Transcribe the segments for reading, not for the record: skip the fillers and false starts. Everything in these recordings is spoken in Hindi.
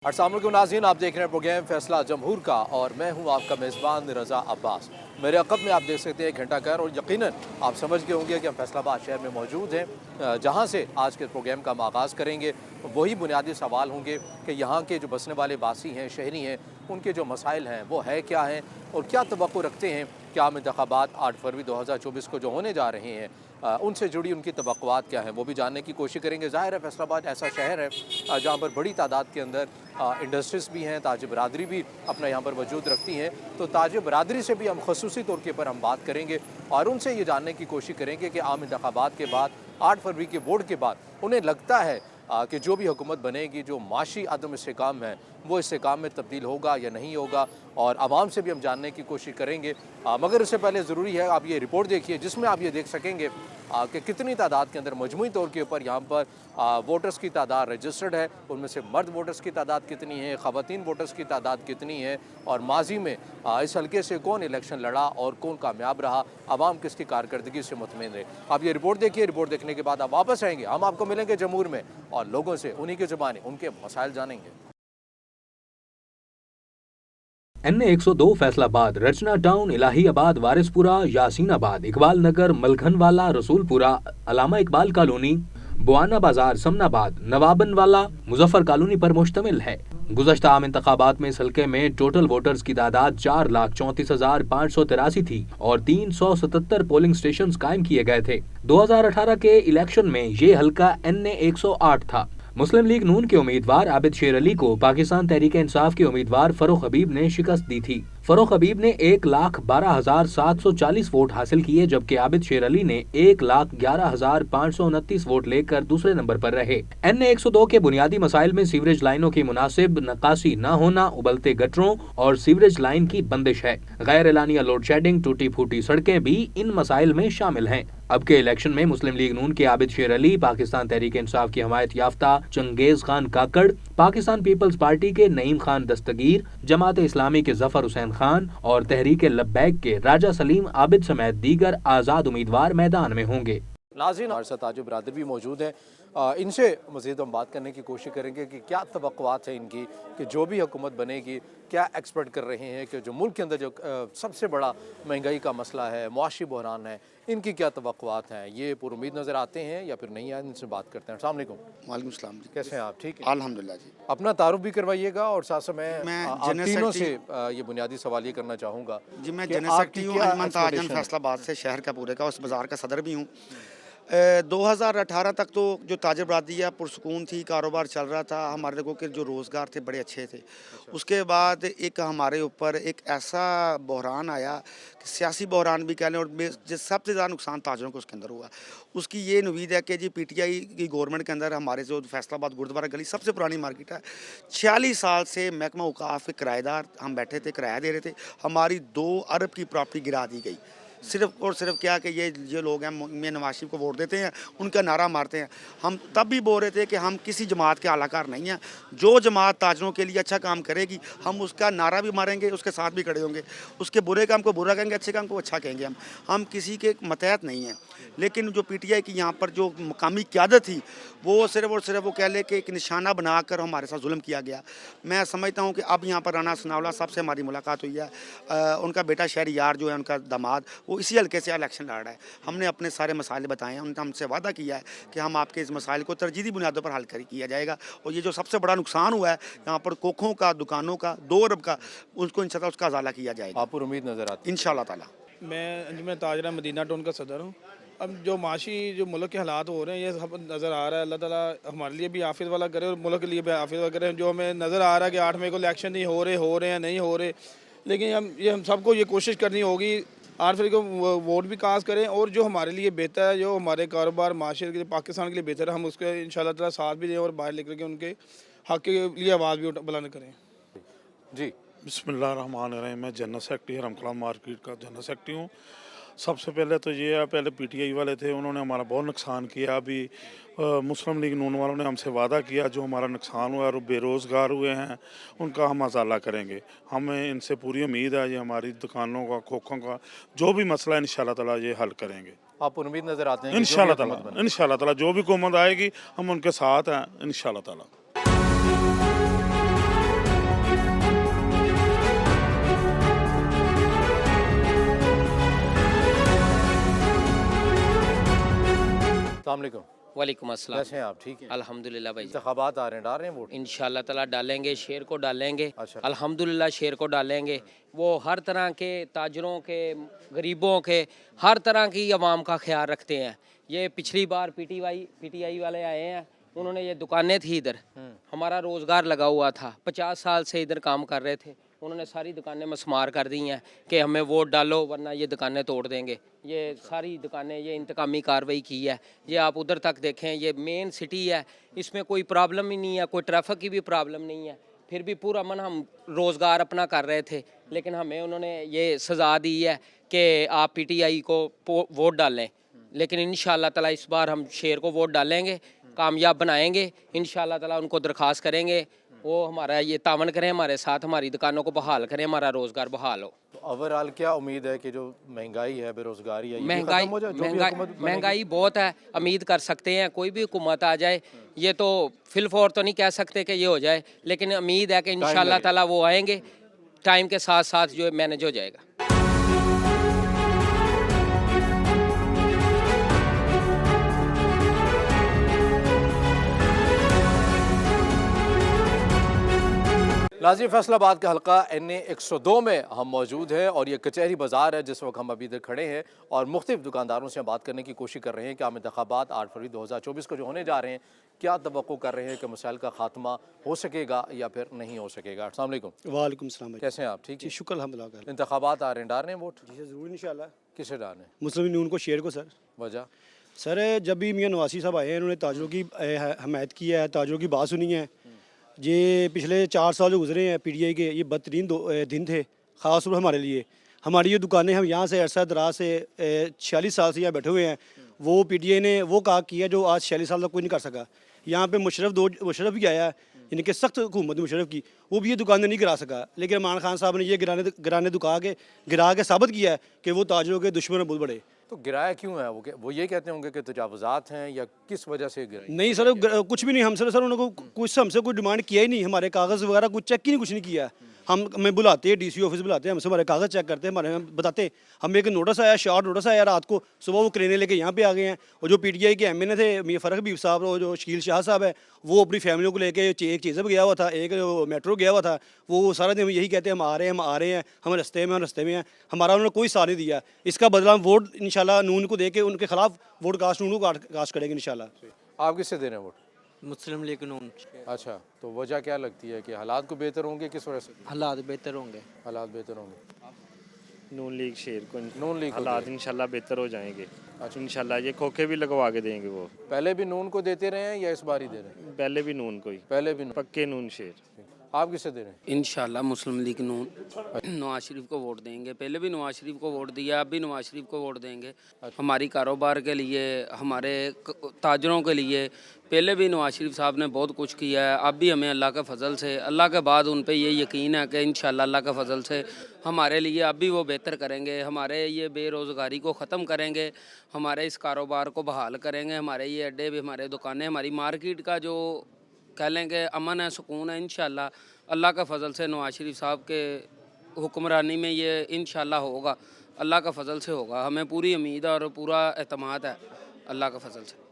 अस्सलाम वालेकुम नाज़रीन, आप देख रहे हैं प्रोग्राम फैसला जमहूर का और मैं हूं आपका मेज़बान रज़ा अब्बास। मेरे अक़ब में आप देख सकते हैं घंटा घर और यकीनन आप समझ गए होंगे कि हम फैसलाबाद शहर में मौजूद हैं, जहां से आज के प्रोग्राम का हम आगाज़ करेंगे। वही बुनियादी सवाल होंगे कि यहाँ के जो बसने वाले बासी हैं, शहरी हैं, उनके जो मसाइल हैं वो है क्या हैं और क्या तवक्को रखते हैं कि आम इंतखाबात 8 फरवरी 2024 को जो होने जा रहे हैं उनसे जुड़ी उनकी तवक्कुआत क्या हैं, वो भी जानने की कोशिश करेंगे। ज़ाहिर है फैसलाबाद ऐसा शहर है जहाँ पर बड़ी तादाद के अंदर इंडस्ट्रीज़ भी हैं, ताज बरादरी भी अपना यहाँ पर वजूद रखती हैं। तो ताज बरादरी से भी हम खसूसी तौर के ऊपर हम बात करेंगे और उनसे ये जानने की कोशिश करेंगे कि आम इंतखाबात के बाद 8 फरवरी के वोट के बाद उन्हें लगता है कि जो भी हुकूमत बनेगी, जो माशी अदम इस्तेकाम है वो इस्तेकाम में तब्दील होगा या नहीं होगा, और आवाम से भी हम जानने की कोशिश करेंगे। मगर उससे पहले ज़रूरी है आप ये रिपोर्ट देखिए जिसमें आप ये देख सकेंगे कि कितनी तादाद के अंदर मजमूई तौर के ऊपर यहाँ पर वोटर्स की तादाद रजिस्टर्ड है, उनमें से मर्द वोटर्स की तादाद कितनी है, ख़वातीन वोटर्स की तादाद कितनी है, और माजी में इस हल्के से कौन इलेक्शन लड़ा और कौन कामयाब रहा, आवाम किसकी कारकर्दगी से मुतमईन रहे। आप ये रिपोर्ट देखिए, रिपोर्ट देखने के बाद आप वापस आएंगे, हम आपको मिलेंगे जमूर में और लोगों से उन्हीं की ज़ुबानी उनके मसाइल जानेंगे। NA 102 फैसलाबाद, रचना टाउन, इलाहीबाद, वारिसपुरा, यासीनाबाद, इकबाल नगर, मलखनवाला, रसूलपुरा, अलामा इकबाल कॉलोनी, बुआना बाजार, समनाबाद, नवाबनवाला, मुजफ्फर कॉलोनी पर मुश्तमिल है। गुज़श्ता आम इंतखाबात में इस हल्के में टोटल वोटर्स की तादाद 4,34,583 थी और 377 पोलिंग स्टेशन कायम किए गए थे। 2018 के इलेक्शन में ये हल्का NA 108 था। मुस्लिम लीग नून के उम्मीदवार आबिद शेर अली को पाकिस्तान तहरीक इंसाफ के उम्मीदवार फरोख हबीब ने शिकस्त दी थी। फरोख हबीब ने 1,12,740 वोट हासिल किए, जबकि आबिद शेर अली ने 1,11,529 वोट लेकर दूसरे नंबर पर रहे। NA 102 के बुनियादी मसाइल में सीवरेज लाइनों की मुनासिब नक्काशी न होना, उबलते गटरों और सीवरेज लाइन की बंदिश है। गैर एलानिया लोड शेडिंग, टूटी फूटी सड़कें भी इन मसाइल में शामिल हैं। अब के इलेक्शन में मुस्लिम लीग नून के आबिद शेर अली, पाकिस्तान तहरीक इंसाफ की हमायत याफ्ता चंगेज खान काकड़, पाकिस्तान पीपल्स पार्टी के नईम खान दस्तगीर, जमात इस्लामी के जफर हुसैन खान और तहरीक लब्बैक के राजा सलीम आबिद समेत दीगर आज़ाद उम्मीदवार मैदान में होंगे। नाज़रीन, हमारे साथ ताज बरादर भी मौजूद हैं, इनसे मज़ीद हम बात करने की कोशिश करेंगे कि क्या तवक्कुआत है इनकी कि जो भी हुकूमत बनेगी क्या एक्सपेक्ट कर रहे हैं कि जो मुल्क के अंदर जो सबसे बड़ा महंगाई का मसला है, मुआशी बहरान है, इनकी क्या तवक्कुआत हैं। ये पुरुमीद नज़र आते हैं या फिर नहीं आए, इनसे बात करते हैं। अस्सलाम वालेकुम। वालेकुम सलाम जी, कैसे हैं आप? ठीक है, अल्हम्दुलिल्लाह जी। अपना तारुफ भी करवाइएगा और साथ साथ मैं आप जनरल तीनों से सेक्रेटरी ये बुनियादी सवाल ये करना चाहूँगा जी। मैं कि जनरल आपकी सेक्रेटरी हूँ क्या अंजुमन ताजन एक्सपेक्टेशन है? फैसलाबाद से, शहर का पूरे का, उस बाज़ार का सदर भी हूँ। 2018 तक तो जो ताजर बरादरी है पुरसकून थी, कारोबार चल रहा था, हमारे लोगों के जो रोज़गार थे बड़े अच्छे थे। उसके बाद एक हमारे ऊपर एक ऐसा बहरान आया कि सियासी बहरान भी कह लें, और सबसे ज़्यादा नुकसान ताजरों को उसके अंदर हुआ। उसकी ये उम्मीद है कि जी PTI की गवर्नमेंट के अंदर हमारे जो फैसलाबाद गुरुद्वारा गली सबसे पुरानी मार्केट है, 46 साल से महकमा औकाफ के किराएदार हम बैठे थे, किराया दे रहे थे, हमारी 2 अरब की प्रॉपर्टी गिरा दी गई। सिर्फ और सिर्फ क्या कि ये लोग हैं मियां नवाज शरीफ को वोट देते हैं, उनका नारा मारते हैं। हम तब भी बोल रहे थे कि हम किसी जमात के आलाकार नहीं हैं, जो जमात ताजरों के लिए अच्छा काम करेगी हम उसका नारा भी मारेंगे, उसके साथ भी खड़े होंगे। उसके बुरे काम को बुरा कहेंगे, अच्छे काम को अच्छा कहेंगे। हम किसी के मतहत नहीं हैं। लेकिन जो PTI की यहाँ पर जो मकामी क़यादत थी वो सिर्फ और सिर्फ वो कह ले कि एक निशाना बनाकर हमारे साथ जुल्म किया गया। मैं समझता हूँ कि अब यहाँ पर राना सनाउल्लाह साहब से हमारी मुलाकात हुई है। उनका बेटा शहरियार जो है, उनका दामाद, वो इसी हल्के से इलेक्शन लड़ रहा है। हमने अपने सारे मसाइल बताए हैं, उन्होंने हमसे वादा किया है कि हम आपके इस मसाइल को तरजीही बुनियादों पर हल किया जाएगा। और ये जो सबसे बड़ा नुकसान हुआ है यहाँ पर कोखों का, दुकानों का, 2 अरब का, उसको इंशाअल्लाह उसका अजाला किया जाएगा। आप उम्मीद नज़र आती है इंशाअल्लाह ताला। मैं अंजुमन ताजरा मदीना टाउन का सदर हूँ। अब जो माशी जो मुल्क के हालात हो रहे हैं ये सब नज़र आ रहा है। अल्लाह ताला हमारे लिए भी हाफिज़ वाला करे और मुल्क के लिए भी हाफिज़ वाला करे। जो हमें नज़र आ रहा है कि 8 मई को इलेक्शन नहीं हो रहे हैं, नहीं हो रहे, लेकिन हम सबको ये कोशिश करनी होगी 8 फरवरी को वोट भी कास्ट करें और जो हमारे लिए बेहतर है, जो हमारे कारोबार माशरे के लिए, पाकिस्तान के लिए बेहतर है, हम उसके इंशाअल्लाह ताला साथ भी दें और बाहर लेकर के उनके हक़ के लिए आवाज़ भी बुलंद करें। जी। बिस्मिल्लाहिर्रहमानिर्रहीम। मैं जनरल सेक्रेटरी हरमकलाम मार्केट का जनरल सेक्रेटरी हूँ। सबसे पहले तो ये है, पहले PTI वाले थे, उन्होंने हमारा बहुत नुकसान किया। अभी मुस्लिम लीग नून वालों ने हमसे वादा किया जो हमारा नुकसान हुआ और बेरोज़गार हुए हैं उनका हम अजाला करेंगे। हमें इनसे पूरी उम्मीद है, ये हमारी दुकानों का, खोखों का जो भी मसला है इंशाअल्लाह ताला ये हल करेंगे। आप उम्मीद नज़र आते हैं इंशाअल्लाह ताला जो भी हुकूमत आएगी हम उनके साथ हैं इंशाअल्लाह ताला। अस्सलाम वालेकुम, वालेकुम अस्सलाम। कैसे हैं आप? ठीक हैं? अल्हम्दुलिल्लाह भाई, इंतखाबात आ रहे हैं, डाल रहे हैं वोट? इंशाल्लाह ताला डालेंगे, शेर को डालेंगे। अच्छा। अल्हम्दुलिल्लाह शेर को डालेंगे। वो हर तरह के ताजरों के, गरीबों के, हर तरह की आवाम का ख्याल रखते हैं। ये पिछली बार पीटीआई वाले आए हैं, उन्होंने ये दुकानें थी इधर, हमारा रोज़गार लगा हुआ था, 50 साल से इधर काम कर रहे थे, उन्होंने सारी दुकानें मस्मार कर दी हैं कि हमें वोट डालो वरना ये दुकानें तोड़ देंगे। ये सारी दुकानें, ये इंतकामी कार्रवाई की है। ये आप उधर तक देखें, ये मेन सिटी है, इसमें कोई प्रॉब्लम ही नहीं है, कोई ट्रैफिक की भी प्रॉब्लम नहीं है। फिर भी पूरा मन हम रोज़गार अपना कर रहे थे, लेकिन हमें उन्होंने ये सज़ा दी है कि आप पीटीआई को वोट डालें। लेकिन इंशाअल्लाह ताला इस बार हम शेर को वोट डालेंगे, कामयाब बनाएंगे इंशाअल्लाह ताला। उनको दरख्वास्त करेंगे वो हमारा ये तावन करें, हमारे साथ हमारी दुकानों को बहाल करें, हमारा रोज़गार बहाल हो। तो ओवरऑल क्या उम्मीद है कि जो महंगाई है, बेरोजगारी है, ये भी महंगाई खत्म हो जाए? जो भी हुकूमत बनेगी? महंगाई बहुत है, उम्मीद कर सकते हैं कोई भी हुकूमत आ जाए, ये तो फिलफौर तो नहीं कह सकते कि ये हो जाए, लेकिन उम्मीद है कि इंशाअल्लाह ताला वो आएंगे, टाइम के साथ साथ जो मैनेज हो जाएगा। नाज़रीन, फैसलाबाद का हल्का NA 102 में हम मौजूद हैं और ये कचहरी बाज़ार है जिस वक्त हम अभी इधर खड़े हैं और मुख्तलिफ दुकानदारों से हम बात करने की कोशिश कर रहे हैं कि आम इंतखाबात 8 फरवरी 2024 को जो होने जा रहे हैं, क्या तवक्को कर रहे हैं कि मसाइल का खात्मा हो सकेगा या फिर नहीं हो सकेगा। अस्सलाम वालेकुम। वालेकुम सलाम भाई। कैसे हैं आप? ठीक जी है। शुक्र अल्हम्दुलिल्लाह। इंतखाबात आ रहे हैं, डाल रहे हैं वोट? जी ज़रूर इंशाल्लाह। किसे डालने? मुस्लिम यूनियन को शेर को सर। वजह? सर जब भी मियाँ नवासी साहब आए हैं, उन्होंने ताजरों की हमायत की है, ताजरों की बात सुनी है। ये पिछले 4 साल जो गुजरे हैं पीटीआई के, ये बदतरीन दिन थे ख़ास तौर पर हमारे लिए। हमारी ये दुकानें, हम यहाँ से अरसा दराज से 46 साल से यहाँ बैठे हुए हैं, वो पीटीआई ने वो काम किया जो आज 46 साल तक कोई नहीं कर सका। यहाँ पे मुशर्रफ भी आया, इनके सख्त हुकूमत मुशर्रफ की, वो भी ये दुकानें नहीं गिरा सका। लेकिन इमरान खान साहब ने ये गिराने गिरा के साबित किया है कि वो ताजरों के दुश्मन बहुत बड़े। तो गिराया क्यों है? वो ये कहते होंगे कि तजावुज़ात हैं या किस वजह से गिराई? नहीं सर, कुछ भी नहीं। सर उन्होंने कुछ हमसे कोई डिमांड किया ही नहीं, हमारे कागज़ वगैरह कुछ चेक ही नहीं, कुछ नहीं किया। हमें बुलाते हैं, डीसी ऑफिस बुलाते हैं, हमसे हमारे कागज़ चेक करते हैं, हमारे बताते हैं। हमें एक नोटिस आया, शॉर्ट नोटिस आया रात को, सुबह वो करेने लेके यहाँ पे आ गए हैं। और जो पीटीआई के MNA थे मियां फ़रख हबीब साहब और जो शकील शाह साहब है, वो अपनी फैमिलियों को लेके एक चीज़ गया हुआ था, एक मेट्रो गया हुआ था। वो सारा दिन यही कहते हैं हम आ रहे हैं, हम रास्ते में हैं। हमारा उन्होंने कोई साथ नहीं दिया। इसका बदला हम वोट इंशाल्लाह नून को दे के उनके खिलाफ वोट कास्ट नून को कास्ट करेंगे इंशाल्लाह। आप किससे दे रहे हैं वोट? मुस्लिम लीग नून। अच्छा, तो वजह क्या लगती है कि हालात को बेहतर होंगे, किस वजह से हालात बेहतर होंगे। हालात बेहतर होंगे? नून लीग शेर को नून लीग को हालात दे। इंशाल्लाह बेहतर हो जाएंगे। अच्छा। इंशाल्लाह ये खोखे भी लगवा के देंगे वो। पहले भी नून को देते रहे हैं या इस बार ही दे रहे हैं? पहले भी नून को ही, पहले भी नून। पक्के नून शेर। आप किससे दे रहे हैं? इंशाल्लाह मुस्लिम लीग नून नवाज शरीफ को वोट देंगे। पहले भी नवाज शरीफ को वोट दिया, अब भी नवाज शरीफ को वोट देंगे। हमारी कारोबार के लिए, हमारे ताजरों के लिए पहले भी नवाज शरीफ साहब ने बहुत कुछ किया है। अब भी हमें अल्लाह के फ़ज़ल से, अल्लाह के बाद उन पे ये यकीन है कि इंशाल्लाह अल्लाह के फ़ज़ल से हमारे लिए अब भी वो बेहतर करेंगे। हमारे ये बेरोज़गारी को ख़त्म करेंगे, हमारे इस कारोबार को बहाल करेंगे, हमारे ये अड्डे भी, हमारे दुकानें, हमारी मार्केट का जो कह लेंगे अमन है, सुकून है, इंशाल्लाह अल्लाह का फ़ज़ल से नवाज शरीफ साहब के हुक्मरानी में ये इंशाल्लाह होगा, अल्लाह का फ़ज़ल से होगा। हमें पूरी उम्मीद और पूरा एतमाद है अल्लाह का फ़ज़ल से।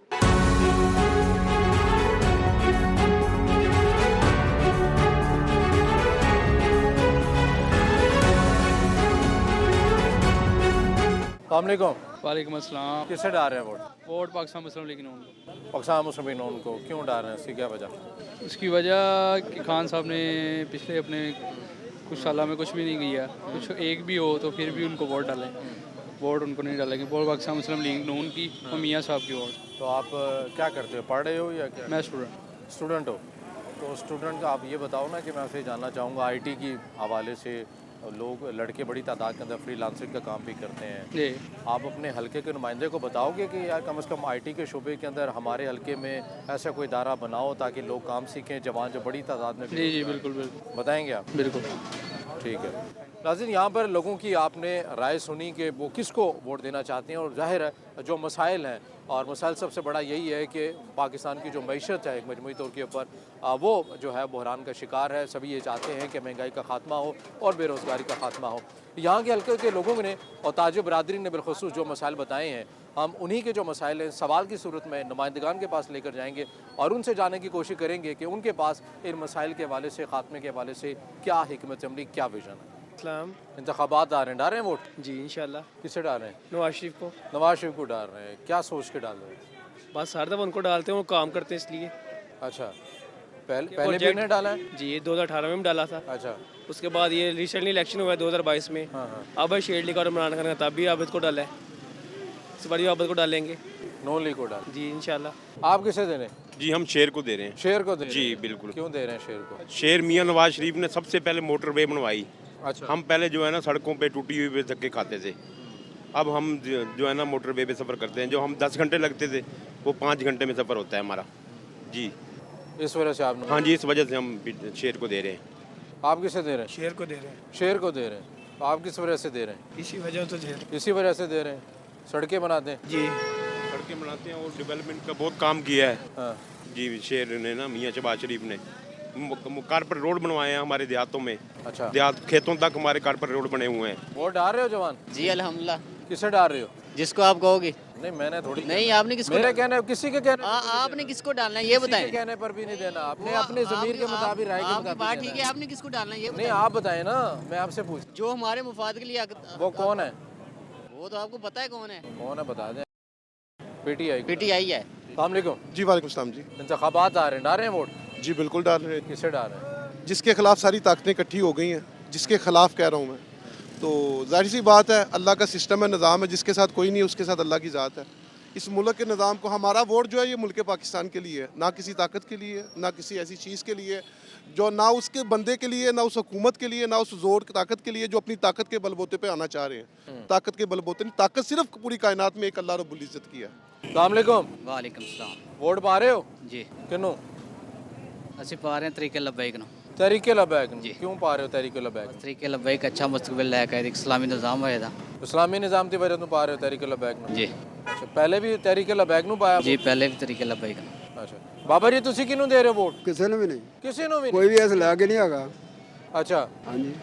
अस्सलामुअलैकुम। वालेकुम अस्सलाम। किससे डाल रहे हैं वोट? वोट पाकिस्तान मुस्लिम लीग नून को। पाकिस्तान मुस्लिम लीग नून को क्यों डाल रहे हैं? इसकी क्या वजह? इसकी वजह कि खान साहब ने पिछले अपने कुछ साल में कुछ भी नहीं किया। कुछ एक भी हो तो फिर भी उनको वोट डालें। वोट उनको नहीं डालेंगे। वोट पाकिस्तान मुस्लिम लीग नून की और मियाँ साहब की वोट। तो आप क्या करते हो? पढ़ रहे हो या क्या? मैं स्टूडेंट। हो? तो स्टूडेंट का आप ये बताओ ना कि मैं आपसे जानना चाहूँगा, IT की हवाले से लोग, लड़के बड़ी तादाद के अंदर फ्रीलांसिंग का काम भी करते हैं। जी। आप अपने हलके के नुमाइंदे को बताओगे कि यार कम से कम IT के शोबे के अंदर हमारे हलके में ऐसा कोई इदारा बनाओ ताकि लोग काम सीखें, जवान जो बड़ी तादाद में। जी बिल्कुल। बताएंगे आप? बिल्कुल। ठीक है नाज़रीन, यहाँ पर लोगों की आपने राय सुनी कि वो किसको वोट देना चाहते हैं और जाहिर है जो मसाइल हैं, और मसाइल सबसे बड़ा यही है कि पाकिस्तान की जो मईशत है एक मजमूई तौर के ऊपर वो जो है बहरान का शिकार है। सभी ये चाहते हैं कि महंगाई का खात्मा हो और बेरोज़गारी का खात्मा हो। यहाँ के हल्के के लोगों ने और ताज बरादरी ने बिलखुसूस जो मसाइल बताए हैं, हम उन्हीं के जो मसाइल हैं सवाल की सूरत में नुमाइंदगान के पास लेकर जाएंगे और उनसे जानने की कोशिश करेंगे कि उनके पास इन मसाइल के हवाले से, खात्मे के हवाले से क्या हिकमत अमली, क्या विजन है। इस्लाम इंतखाबात आ रहे हैं, डाल रहे हैं वोट? जी इंशाल्लाह। किसे डाल रहे हैं? नवाज शरीफ को। नवाज शरीफ को डाल रहे हैं, क्या सोच के डाल रहे हैं? बस हर दफ़ा उनको डालते हैं, वो काम करते हैं इसलिए। अच्छा, पहले भी उन्हें डाला है? जी 2018 में डाला था। अच्छा, उसके बाद ये रिसेंटली इलेक्शन हुआ है 2022 में। अब शेर लीग और इमरान खान का, तब भी आबिद को डाला है, इस बार भी आबिद को डालेंगे। नून लीग को डाल। जी इंशाल्लाह। आप किसे दे रहे हैं? जी हम शेर को दे रहे हैं। शेर को दे रहे जी हैं? बिल्कुल। क्यों दे रहे हैं शेर को? शेर मियां नवाज शरीफ ने सबसे पहले मोटरवे बनवाई। अच्छा, हम पहले जो है ना सड़कों पे टूटी हुई पे धक्के खाते थे, अब हम जो है ना मोटरवे पे सफ़र करते हैं। जो हम 10 घंटे लगते थे वो 5 घंटे में सफ़र होता है हमारा। जी इस वजह से आप? हाँ जी, इस वजह से हम शेर को दे रहे हैं। आप किसे दे रहे हैं? शेर को दे रहे हैं। शेर को दे रहे हैं। आप किस वजह से दे रहे हैं? इसी वजह से शेर। इसी वजह से दे रहे हैं। सड़कें बनाते हैं? जी सड़कें बनाते हैं और डेवलपमेंट का बहुत काम किया है। हाँ। जी शेर ने ना, मियाँ शहबाज शरीफ ने कारपेट रोड बनवाए हैं हमारे देहातों में। अच्छा, देहात खेतों तक हमारे कारपेट रोड बने हुए हैं। वोट डाल रहे हो जवान? जी अल्हम्दुलिल्लाह। किसे डाल रहे हो? जिसको आप कहोगे। नहीं, मैंने थोड़ी। नहीं, आपने किसको मेरे कहने, किसी के कहने, आपने किसको डालना है ये किसी के बताएं। कहने पर भी नहीं देना आपने, अपने ज़मीर के मुताबिक, राय के आपकी मुताबिक बात देना ठीक है, आपने किसको डालना है ये नहीं, बताएं। आप बताएं ना, मैं आपसे पूछ। जो हमारे मुफाद के लिए वो कौन है? वो तो आपको पता है कौन है। कौन है बता दें। पीटीआई। पीटीआई है। अस्सलाम वालेकुम। जी वालेकुम सलाम जी। इंतखाबात आ रहे हैं, डाल रहे हैं वोट? जी बिल्कुल डाल रहे हैं। किसे डाल रहे हैं? जिसके खिलाफ सारी ताकतें इकट्ठी हो गई हैं, जिसके खिलाफ कह रहा हूँ मैं, तो जाहिर सी बात है अल्लाह का सिस्टम है, निज़ाम है, जिसके साथ कोई नहीं है उसके साथ अल्लाह की ज़ात है। इस मुल्क के निज़ाम को, हमारा वोट जो है ये मुल्क पाकिस्तान के लिए है, ना किसी ताकत के लिए, ना किसी ऐसी चीज़ के लिए जो ना उसके बंदे के लिए, ना उस हुकूमत के लिए, ना उस जोर की ताकत के लिए जो अपनी ताकत के बलबूते पे आना चाह रहे हैं। ताकत के बलबूते नहीं, ताकत सिर्फ पूरी कायनात में एक अल्लाह रब्बुल इज़्ज़त की है। अस्सलाम वालेकुम। वालेकुम सलाम। वोट पा रहे हो? जी किनू? ਅਸੀਂ ਪਾ ਰਹੇ ਹਾਂ ਤਰੀਕੇ ਲਬੈਕ ਨੂੰ। तहरीके लबैक। जी। क्यों पा रहे हो तहरीके लबैक? तरीके लबैक अच्छा मुस्तकबिल ਲੈ ਕੇ ਇੱਕ ਇਸਲਾਮੀ ਨਿਜ਼ਾਮ ਹੋਏਗਾ। इस्लामी निज़ाम की वजह तो पा रहे हो तहरीके लबैक? जी अच्छा, पहले भी तहरीके लबैक ਨੂੰ ਪਾਇਆ? जी पहले भी तरीके लबैक। अच्छा, बाबा जी ਤੁਸੀਂ ਕਿਹਨੂੰ ਦੇ ਰਹੇ ਹੋ ਵੋਟ? ਕਿਸੇ ਨੂੰ ਵੀ ਨਹੀਂ, ਕਿਸੇ ਨੂੰ ਵੀ ਕੋਈ ਵੀ ਇਸ ਲੈ ਕੇ ਨਹੀਂ ਹੈਗਾ। अच्छा, ਹਾਂਜੀ,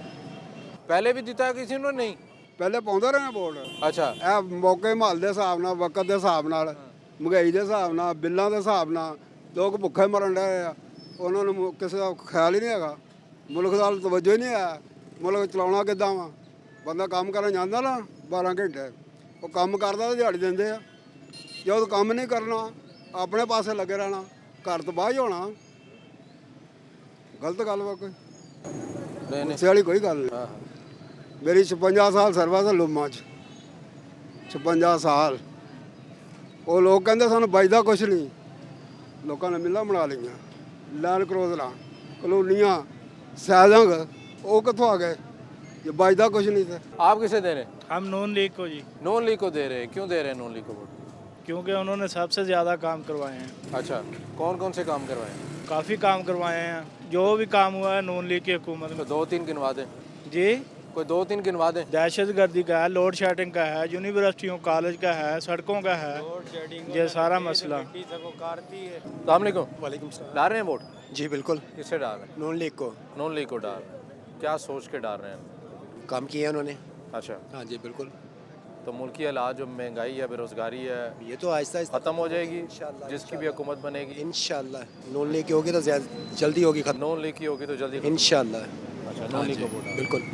पहले भी ਦਿੱਤਾ किसी ਨੂੰ नहीं? ਪਹਿਲੇ ਪਾਉਂਦੇ ਰਹੇ ਵੋਟ। अच्छा, ਇਹ ਮੌਕੇ ਮਾਹਲ ਦੇ ਹਿਸਾਬ ਨਾਲ, ਵਕਤ ਦੇ ਹਿਸਾਬ ਨਾਲ, ਮਹਿੰਗਾਈ ਦੇ ਹਿਸਾਬ ਨਾਲ, ਬਿੱਲਾਂ ਦੇ ਹਿਸਾਬ ਨਾਲ ਲੋਕ ਭੁੱਖੇ ਮਰਨ ਡਏ ਆ। ਉਹਨਾਂ ਨੂੰ ਕਿਸੇ ਦਾ ਖਿਆਲ ਹੀ ਨਹੀਂ ਹੈਗਾ, ਮੁਲਕ ਦਾ ਤਵੱਜੋ ਹੀ ਨਹੀਂ ਹੈ। ਮੁਲਕ ਚਲਾਉਣਾ ਕਿੱਦਾਂ ਵਾ? ਬੰਦਾ ਕੰਮ ਕਰਨ ਜਾਂਦਾ ਨਾ 12 ਘੰਟੇ, ਉਹ ਕੰਮ ਕਰਦਾ ਤਾਂ ਦਿਹਾੜੀ ਦਿੰਦੇ ਆ। ਜਦੋਂ ਕੰਮ ਨਹੀਂ ਕਰਨਾ, ਆਪਣੇ ਪਾਸੇ ਲੱਗੇ ਰਹਿਣਾ, ਘਰ ਤੋਂ ਬਾਹਰ ਹੋਣਾ, ਗਲਤ ਗੱਲ ਵਾ ਕੋਈ? नहीं नहीं। ਗੁੱਸੇ ਵਾਲੀ ਕੋਈ ਗੱਲ ਨਹੀਂ। ਮੇਰੀ 56 ਸਾਲ ਸਰਵਿਸ ਹੈ ਲੁੰਮਾਂ 'ਚ, 56 ਸਾਲ। ਉਹ ਲੋਕ ਕਹਿੰਦੇ ਸਾਨੂੰ ਬਚਦਾ ਕੁਛ ਨਹੀਂ, ਲੋਕਾਂ ਨੇ ਮਿੱਲਾਂ ਬਣਾ ਲਈਆਂ, ਲੈਂਡ ਕਰੋਜ਼ਰਾਂ, ਕਲੋਨੀਆਂ, ਸੈਲੰਗ, ਉਹ ਕਿੱਥੋਂ ਆ ਗਏ ਜੇ ਬਚਦਾ ਕੁਛ ਨਹੀਂ ਤੇ। आप किसे दे रहे हैं? हम नून लीग को जी, नून लीग को दे रहे हैं। क्यों दे रहे हैं नून लीग को वोट? क्योंकि उन्होंने सबसे ज़्यादा काम करवाए हैं। अच्छा, कौन कौन से काम करवाए हैं? काफ़ी काम करवाए हैं, जो भी काम हुआ है नून लीग की हुकूमत तो 2-3 गिनवा दें। जी कोई 2-3 गिनवा दें। दहशत गर्दी का है, लोड शेडिंग का है, यूनिवर्सिटियों कॉलेज का है, सड़कों का है, ये सारा मसला। अस्सलाम वालेकुम। वालेकुम सलाम। डाल रहे हैं वोट? जी बिल्कुल। किसे डाल रहे हैं? नून लीग को नून लीग को डाल रहे हैं। क्या सोच के डाल रहे हैं? काम किया उन्होंने। अच्छा, हाँ जी बिल्कुल। तो मुल्की हालात जो महंगाई है, बेरोजगारी है, ये तो आहिस्ता आहिस्ता ख़त्म हो जाएगी जिसकी भी हुकूमत बनेगी? इंशाल्लाह नून लीग की होगी तो जल्दी होगी खत्म। नून लीग की होगी तो जल्दी खत्म। इंशाल्लाह। अच्छा, नून लीग को वोट डाल। बिल्कुल।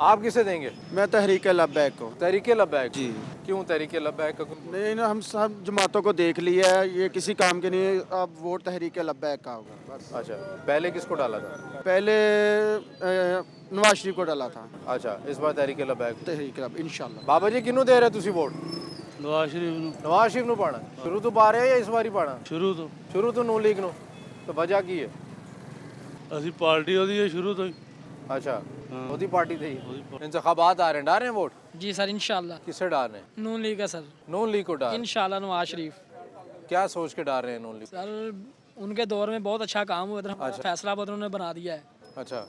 आप किसे देंगे? मैं तहरीक लब्बैक को। तहरीके लबैक। जी। क्यों तहरीके लबैक का? नहीं ना, हम सब जमातों को देख लिया है, ये किसी काम के नहीं। अब वोट तहरीक लब्बैक का होगा बस। अच्छा, पहले किसको डाला था? पहले नवाज शरीफ को डाला था। अच्छा, इस बार तहरीके लबैक। तहरीक लब इंशाल्लाह। बाबा जी किनू दे रहे तुसी वोट? नवाज शरीफ नवाज शरीफ ਨੂੰ ਪਾਣਾ ਸ਼ੁਰੂ ਤੋਂ ਪਾ ਰਹੇ ਆ ਜਾਂ ਇਸ ਵਾਰੀ ਪਾਣਾ? शुरू ਸ਼ੁਰੂ ਤੋਂ ਨੂ ਲੀਗ ਨੂੰ। तो वजह की है? ਅਸੀਂ ਪਾਰਟੀ ਉਹਦੀ ਹੈ ਸ਼ੁਰੂ ਤੋਂ ਹੀ। अच्छा, मोदी पार्टी थी। इंतखाबात आ रहे हैं, डाल रहे हैं वोट? जी सर इंशाल्लाह। किसे डाल रहे हैं? नून लीग है सर। नून लीग को डाल। इंशाल्लाह नवाज शरीफ। क्या सोच के डाल रहे हैं नून लीग? सर उनके दौर में बहुत अच्छा काम हुआ था। अच्छा। फैसला बदल उन्होंने बना दिया है, अच्छा,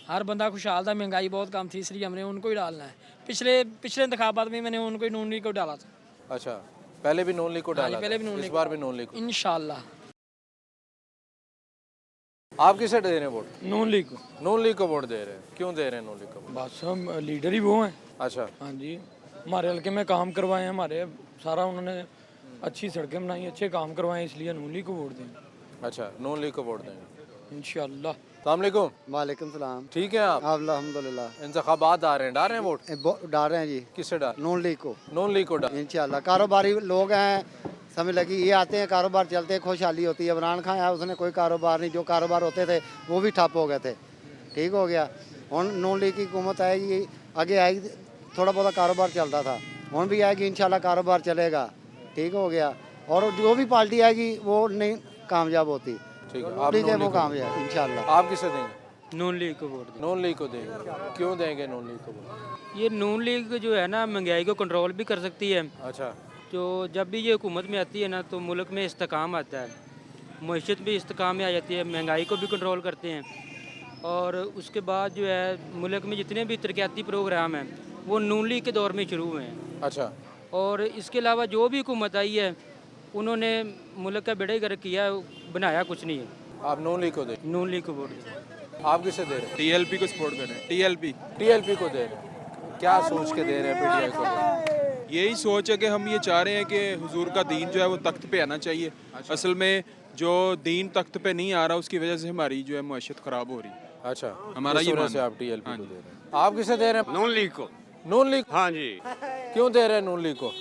हर बंदा खुशहाल था, महंगाई बहुत कम थी, इसलिए हमने उनको ही डालना है। पिछले इंतखाबात में मैंने उनको ही नून लीग को डाला था। अच्छा, पहले भी नून लीग को हाँ जी, डाला पहले था, भी नून इस लीग बार भी नून लीग को। इंशाल्लाह। आप किसे दे रहे हैं वोट? नून लीग को। नून लीग को वोट दे रहे हैं। क्यों दे रहे हैं नून लीग को वोट? बस हम लीडर ही वो हैं। अच्छा, हाँ जी, हमारे हल्के में काम करवाए हैं, हमारे सारा उन्होंने अच्छी सड़कें बनाई, अच्छे काम करवाए, इसलिए नून लीग को वोट दें अच्छा, नून लीग को वोट देंगे इंशाल्लाह। अस्सलाम वालेकुम। वालेकुम सलाम। ठीक है आप? अल्हम्दुलिल्लाह। इंतखाबात आ रहे हैं, डाल रहे हैं वोट? डाल रहे हैं जी। किससे डाल? नून लीग को। नून लीग को डाल। इंशाल्लाह। कारोबारी लोग हैं, समझ लगी, ये आते हैं, कारोबार चलते हैं, खुशहाली होती है। इमरान खान आया, उसने कोई कारोबार नहीं, जो कारोबार होते थे वो भी ठप हो गए थे, ठीक हो गया। हुन नून लीग की हुकूमत आएगी, आगे आएगी, थोड़ा बहुत कारोबार चलता था, हुन भी आएगी इंशाल्लाह, कारोबार चलेगा, ठीक हो गया। और जो भी पार्टी आएगी वो नहीं कामयाब होती, ठीक है, आप ठीक है, नून वो लीग को- कामयाब इंशाल्लाह। आप किसे देंगे? नून लीग को वोट नून लीग को देंगे। क्यों देंगे नून लीग को वोट? ये नून लीग जो है ना, महंगाई को कंट्रोल भी कर सकती है। अच्छा, तो जब भी ये हुकूमत में आती है ना, तो मुल्क में इस्तेकाम आता है, मईशत भी इस्तेकाम में आ जाती है, महंगाई को भी कंट्रोल करते हैं। और उसके बाद जो है मुल्क में जितने भी तरक्याती प्रोग्राम हैं वो नून लीग के दौर में शुरू हुए हैं। अच्छा, और इसके अलावा जो भी हुकूमत आई है उन्होंने मुल्क का बेड़ा ही गर्क किया, बनाया कुछ नहीं है। आप नून लीग को दें? नून लीग को वोट दें। आप किसे दे रहे हैं? टीएलपी को सपोर्ट कर रहे हैं। टीएलपी टीएलपी को दे रहे हैं। क्या सोच के दे रहे हैं पीटीआई को? यही सोच है कि हम ये चाह रहे हैं कि हुजूर का दीन जो है वो तख्त पे आना चाहिए। असल में जो दीन तख्त पे नहीं आ रहा, उसकी वजह से हमारी जो है माशत ख़राब हो रही है। अच्छा, हमारा इस ये वजह मानना से है। आप टीएलपी को दे रहे हैं। आप किसे दे रहे हैं? नून लीग को। नून लीग? हाँ जी, क्यों दे रहे हैं नून लीग को?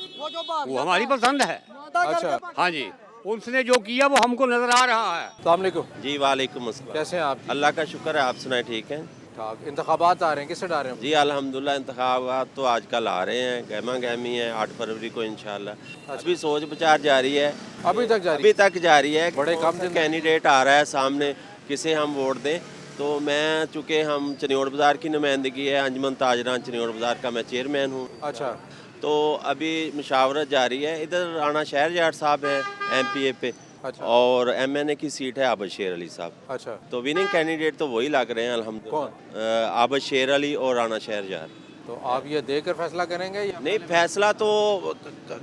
वो हमारी पसंद है। अच्छा, हाँ जी, उसने जो किया वो हमको नजर आ रहा है। अस्सलाम वालेकुम। जी वालेकुम अस्सलाम। कैसे हैं आप? अल्लाह का शुक्र है, आप सुनाए ठीक हैं? ठाक। इंतखाबात आ रहे हैं, किससे डाल रहे हैं? जी अल्हम्दुलिल्लाह, इंतखाबात तो आजकल आ रहे हैं, गहमा गहमी है, 8 फरवरी को इंशाल्लाह। अभी सोच विचार जारी है, अभी तक जारी है। बड़े कम दिन कैंडिडेट आ रहा है सामने, किसे हम वोट दें। तो मैं, चूँकि हम चनियोड़ बाज़ार की नुमाइंदगी है, अंजमन ताजरान चनियोड़ बाज़ार का मैं चेयरमैन हूँ। अच्छा, तो अभी मुशावरत जारी है। इधर राना शहरयार साहब हैं MPA पे, अच्छा। और MNA की सीट है आबद शेर अली साहब। अच्छा, तो विनिंग कैंडिडेट तो वही लग रहे हैं अल्हम्दुलिल्लाह। कौन? आबद शेर अली और राना शहरयार। तो आप ये देकर फैसला करेंगे या? नहीं, फैसला तो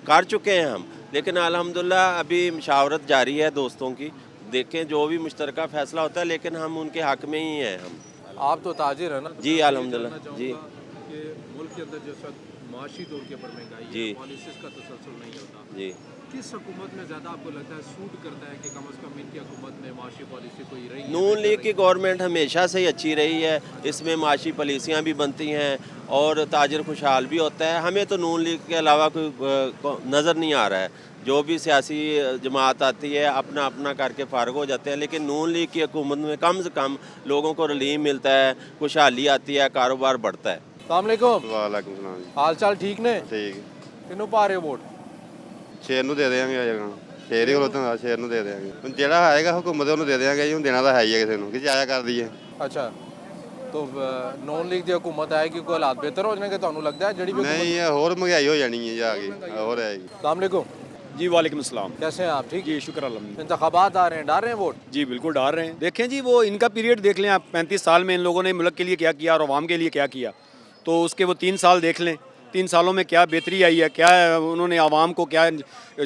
कर चुके हैं हम, लेकिन अल्हम्दुलिल्लाह अभी मुशावरत जारी है दोस्तों की। देखें जो भी मुश्तरका फैसला होता है, लेकिन हम उनके हक में ही हैं। हम आप तो ताजिर है ना? जी अल्हम्दुलिल्लाह। जी, मुल्क के अंदर जिस वक्त माशी तौर के ऊपर महंगाई जी, पॉलिसीज का तसलसल नहीं होता, जी, किस हुकूमत में ज़्यादा आपको लगता है सूट करता है कि कम से कम इनकी हुकूमत में माशी पॉलिसी कोई रही है? नून लीग की गवर्नमेंट हमेशा से ही अच्छी रही है, इसमें माशी पॉलिसियाँ भी बनती हैं और ताजर खुशहाल भी होता है। हमें तो नून लीग के अलावा कोई नज़र नहीं आ रहा है। जो भी सियासी जमात आती है अपना अपना करके फारग हो जाते हैं, लेकिन नून लीग की हुकूमत में कम से कम लोगों को रिलीफ मिलता है, खुशहाली आती है, कारोबार बढ़ता है। अस्सलाम वालेकुम। वालेकुम सलाम। हाल चाल ठीक ने? ठीक, किन्नू पा रहे हो वोट? शेर ਨੂੰ ਦੇ ਦੇਵਾਂਗੇ ਆ ਜਗ੍ਹਾ ਸ਼ੇਰ ਹੀ ਖਲੋਤਾ ਹੁੰਦਾ, ਸ਼ੇਰ ਨੂੰ ਦੇ ਦੇਵਾਂਗੇ। ਹੁਣ ਜਿਹੜਾ ਆਏਗਾ ਹੁਕੂਮਤ ਉਹਨੂੰ ਦੇ ਦੇਵਾਂਗੇ ਜੀ, ਹੁਣ ਦੇਣਾ ਤਾਂ ਹੈ ਹੀ ਹੈ ਕਿਸੇ ਨੂੰ ਕਿ ਜਾਇਆ ਕਰ ਦਈਏ। अच्छा, तो नॉन लीग की हुकूमत आएगी, कोई हालात बेहतर हो जाएंगे? ਤੁਹਾਨੂੰ ਲੱਗਦਾ है जड़ी भी? नहीं, ये और महंगाई हो जानी है जा के, और आएगी। अस्सलाम वालेकुम। जी वालेकुम अस्सलाम। कैसे हैं आप? ठीक जी शुक्र अल्हम्दुलिल्लाह। इंतखाबात आ रहे हैं, डाल रहे हैं वोट? जी बिल्कुल डाल रहे हैं। देखें जी, वो इनका पीरियड देख लें आप, 35 साल में इन लोगों ने मुल्क के लिए क्या किया और अवाम के लिए क्या किया, तो उसके वो 3 साल देख लें। 3 सालों में क्या बेहतरी आई है, क्या उन्होंने आवाम को क्या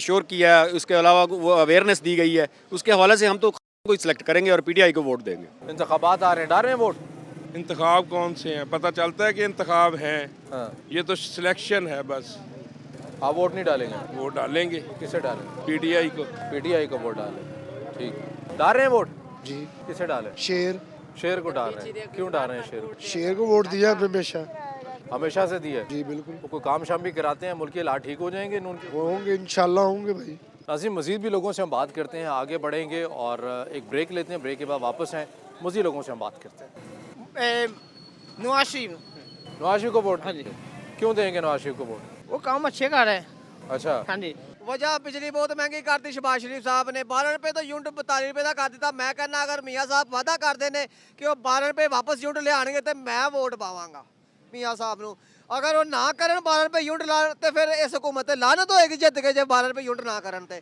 श्योर किया है, उसके अलावा वो अवेयरनेस दी गई है, उसके हवाले से हम तो कोई सिलेक्ट करेंगे और PTI को वोट देंगे। इंतखाबात आ रहे हैं, डाल रहे हैं वोट? इंतखाब कौन से हैं, पता चलता है कि इंतखाब हैं। हाँ। ये तो सिलेक्शन है बस। आप वोट नहीं डालेंगे? वोट डालेंगे। किसे डालेंगे? PTI को। PTI को वोट डालें। ठीक, डाल रहे हैं वोट? जी। किसे डालें? शेर। शेर को डाल रहे हैं। क्यों डाल रहे हैं शेर को? शेर को वोट दिया हमेशा। हमेशा से दिया है? जी बिल्कुल। तो कोई काम शाम भी कराते हैं, मुल्क के हालात ठीक हो जाएंगे नून के? होंगे इंशाल्लाह होंगे भाई। नाज़रीन, मज़ीद भी लोगों से हम बात करते हैं, आगे बढ़ेंगे और एक ब्रेक लेते हैं, ब्रेक के बाद वापस हैं, मज़ीद लोगों से हम बात करते हैं। नवाज शरीफ। नवाज शरीफ को वोट? हाँ जी। क्यों देंगे नवाज शरीफ को वोट? वो काम अच्छे कर रहे हैं। अच्छा, हाँ जी। वजह बिजली बहुत महंगी करती शहबाज शरीफ साहब ने, 12 रुपये तो यूनिट 42 रुपये का कर दिता। मैं कहना अगर मियाँ साहब वादा कर देने कि वो 12 रुपये वापस यूनिट ले आएंगे तो मैं वोट पावांगा मियाँ साहब ਨੂੰ। अगर वो ना करन 12 रुपये यूनिट ला तो फिर इस हुकूमत ते लानत होएगी जित के, जब 12 रुपये यूनिट ना करन ते।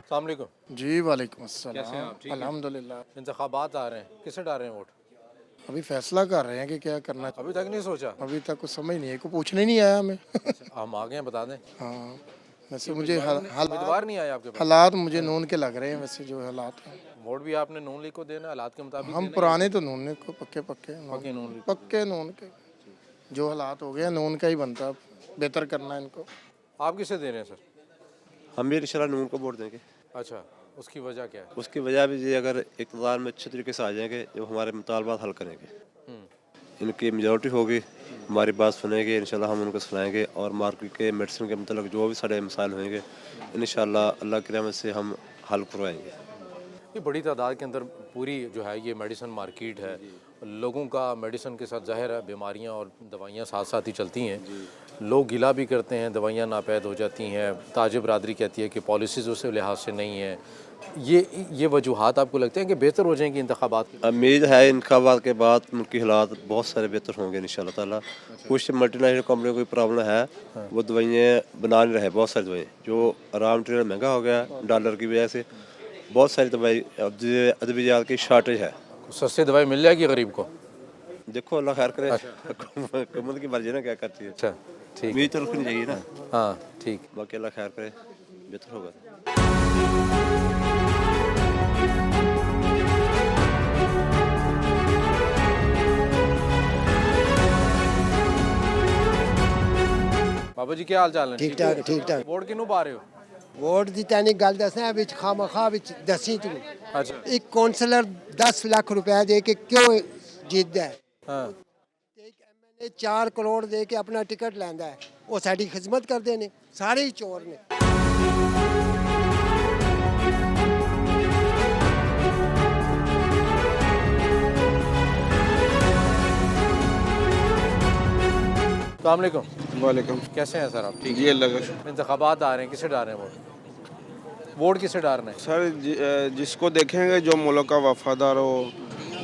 अस्सलाम वालेकुम। जी वालेकुम कैसे हैं अस्सलाम। आप? ठीक है? अल्हम्दुलिल्लाह। इंतखाबात आ रहे हैं, किसे डाल रहे हैं वोट? अभी फैसला कर रहे हैं कि क्या करना चाहिए। अभी तक नहीं सोचा? अभी तक कुछ समझ नहीं है, कोई पूछने नहीं आया हमें। हम आ गए हैं, बता दें। हाँ, वैसे मुझे उम्मीदवार नहीं आए आपके पास? हालात मुझे नून के लग रहे हैं, वैसे जो हालात हैं। वोट भी आपने नून लीग को देना हालात के मुताबिक? हम देना पुराने तो नून लीग को पक्के नून लीग। पक्के नून के, जो हालात हो गए नून का ही बनता, बेहतर करना इनको। आप किसे दे रहे हैं सर? हम भी इंशाल्लाह नून को वोट देंगे। अच्छा, उसकी वजह क्या है? उसकी वजह भी ये, अगर इक़्तिदार में अच्छे तरीके से आ जाएंगे, जो हमारे मुतालबात हल करेंगे, इनकी मेजॉरिटी होगी, हमारी बात सुनेंगे, इंशाल्लाह हम उनको सुनाएंगे और मार्केट के मेडिसिन के मतलब जो भी सारे मसाइल होंगे इंशाल्लाह अल्लाह की रहमत से हम हल करवाएंगे। ये बड़ी तादाद के अंदर पूरी जो है ये मेडिसिन मार्केट है, लोगों का मेडिसिन के साथ ज़ाहिर है बीमारियां और दवाइयां साथ साथ ही चलती हैं, लोग गिला भी करते हैं, दवाइयां नापैद हो जाती हैं, ताज बरादरी कहती है कि पॉलिसीज़ उस लिहाज से नहीं है। ये वजूहात आपको लगते हैं कि बेहतर हो जाएंगी इंतखाबात? उम्मीद है इंतखाबात के बाद उनकी हालात बहुत सारे बेहतर होंगे इंशाल्लाह ताला। कुछ मल्टीनेशनल कंपनियों को कोई प्रॉब्लम है, वो दवाइयाँ बना नहीं रहे, बहुत सारी दवाइयाँ जो रॉ मटेरियल महंगा हो गया डॉलर की वजह से, बहुत सारी दवाई अद्वियात की शॉर्टेज है। सस्ती दवाई मिल जाएगी गरीब को? देखो अल्लाह खैर करे, हुकूमत की मर्जी ना क्या करती है। अच्छा ठीक, उम्मीद तो रखनी चाहिए ना। हाँ ठीक, बाकी अल्लाह खैर करे, बेहतर होगा। बाबा जी क्या हाल चाल है? ठीक ठाक ठीक ठाक। वोट किनू पा रहे हो? वोट दी तैनी गल दसना विच खामखा विच दसी तू। अच्छा, एक काउंसलर 10 लाख रुपया दे के क्यों जीतदा है? हाँ। एक एमएलए 4 करोड़ दे के अपना टिकट लैंदा है, वो साडी खिदमत करदे ने, सारे ही चोर ने। वालेकुम। कैसे हैं सर आप? ठीक जी अल्लाह का शुक्र। इंतखाबात आ रहे हैं, किसे डाल रहे हैं वोट? वोट किसे डालना है सर? जिसको देखेंगे जो मुल्क का वफादार हो,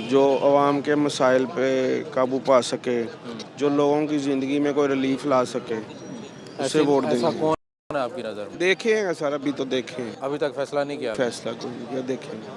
जो आवाम के मसाइल पे काबू पा सके, जो लोगों की ज़िंदगी में कोई रिलीफ ला सके, उसे वोट देंगे। ऐसा कौन है आपकी नज़र में? देखेंगे सर, अभी तो देखें, अभी तक फैसला नहीं किया? फैसला कोई देखेंगे।